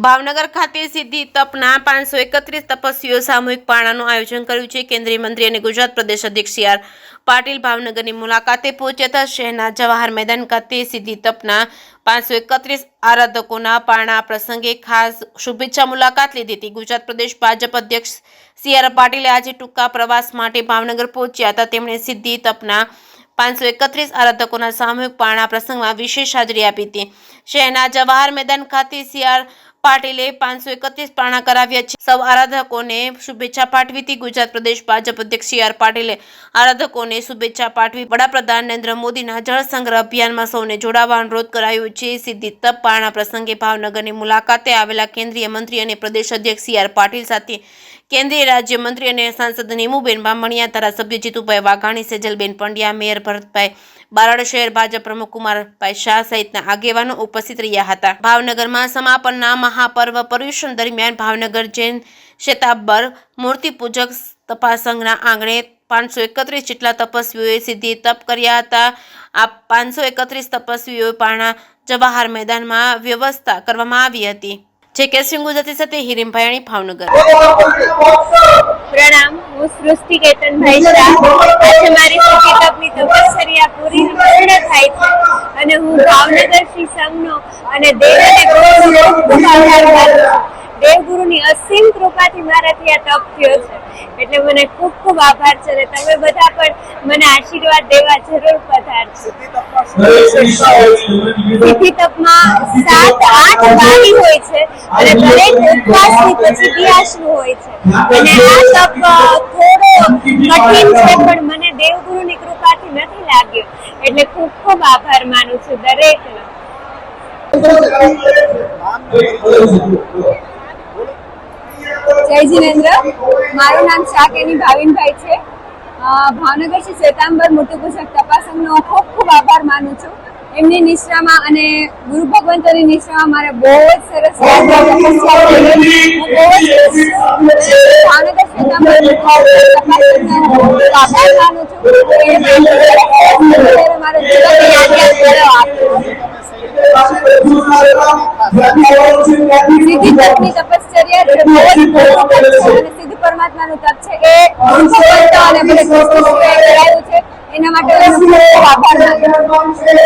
ભાવનગર ખાતે સિદ્ધિ તપના 531 તપસ્વીઓ સામૂહિક પારણાનું આયોજન કર્યું છે। કેન્દ્રીય મંત્રી અને ગુજરાત પ્રદેશ અધ્યક્ષ સી.આર. પાટીલ ભાવનગરની મુલાકાતે પહોંચ્યા હતા। શહેરના જવાહર મેદાન ખાતે સિદ્ધિ તપના 531 આરાધકોના પારણા પ્રસંગે ખાસ શુભેચ્છા મુલાકાત લીધી હતી। ગુજરાત પ્રદેશ ભાજપ અધ્યક્ષ સી.આર. પાટીલે આજે ટૂંકા પ્રવાસ માટે ભાવનગર પહોંચ્યા હતા। તેમણે સિદ્ધિ તપના 531 આરાધકોના સામૂહિક પારણા પ્રસંગમાં વિશેષ હાજરી આપી હતી। શહેરના જવાહર મેદાન ખાતે સી.આર. પાટીલે 531 પારણા કરાવ્યા છે। સૌ આરાધકોને શુભેચ્છા પાઠવી હતી। ગુજરાત પ્રદેશ ભાજપ અધ્યક્ષ સી.આર. પાટીલે આરાધકોને શુભેચ્છા પાઠવી વડાપ્રધાન નરેન્દ્ર મોદીના જળ સંગ્રહ અભિયાનમાં સૌને જોડાવા અનુરોધ કરાયો છે। સિદ્ધિ તપ પારણા પ્રસંગે ભાવનગરની મુલાકાતે આવેલા કેન્દ્રીય મંત્રી અને પ્રદેશ અધ્યક્ષ સી.આર. પાટીલ સાથે કેન્દ્રીય રાજ્યમંત્રી અને સાંસદ નીમુબેન બામણિયા, ધારાસભ્ય જીતુભાઈ વાઘાણી, સેજલબેન પંડ્યા, મેયર ભરતભાઈ બારડ, શહેર ભાજપ પ્રમુખ કુમારભાઈ શાહ સહિતના આગેવાનો ઉપસ્થિત રહ્યા હતા। ભાવનગરમાં સમાપનના મહાપર્વ પર્યુષણ દરમિયાન ભાવનગર જૈન શેતાબર મૂર્તિ પૂજક તપાસંઘના આંગણે 531 જેટલા તપસ્વીઓએ સિદ્ધિ તપ કર્યા હતા। આ 531 તપસ્વીઓ પારણા જવાહર મેદાનમાં વ્યવસ્થા કરવામાં આવી હતી। જે કેસિંગ ગુજરાતી સાથે હિરીમ ભાયાણી, ભાવનગર। પ્રણામ, હું સૃષ્ટિ કેતનભાઈ શાહ। આજે મારી સિદ્ધિ તપની તપશ્ચર્યા પૂર્ણ થાય છે અને હું ભાવનગર શ્રી સંઘનો અને દેવ અને ગુરુનો ખૂબ આભાર માનું છું। દેવગુરુની અસીમ કૃપાથી મારાથી આ તપ થયો છે, એટલે મને ખૂબ ખૂબ આભાર છે અને તમે બધા પણ મને આશીર્વાદ દેવા જરૂર પધારજો। સિદ્ધિ તપમાં 7-8 વારી હોય છે અને દરેક ઉપવાસની પછી દિયાશનું હોય છે અને આ તપ થોડો કઠિન છે, પણ મને દેવગુરુની કૃપાથી નથી લાગ્યો, એટલે ખૂબ ખૂબ આભાર માનું છું દરેકનો। જય જીનેન્દ્ર, મારું નામ શાહ કેની ભાવિનભાઈ છે। ભાવનગર શ્રી શ્વેતાંબર મૂર્તિ પૂજક તપાસંઘનો ખૂબ ખૂબ આભાર માનું છું। એમની નિષ્ઠામાં અને ગુરુ ભગવંતોની નિષ્ઠામાં મારે બહુ જ સરસ તપસ્યા કરી। હું બહુ જ ભાવનગર શ્વેતાંબર તપાસંઘનો આભાર માનું છું। મારો જીવન યાદગાર ફળો આપ્યો। સિદ્ધિ તપની તપશ્ચર્યા છે, બહુ જ મોટું તપ છે અને સિદ્ધ પરમાત્માનું તપ છે। એ ભગવંતો અને બધા કરાયું છે, એના માટે હું ખૂબ આભાર માનું છું।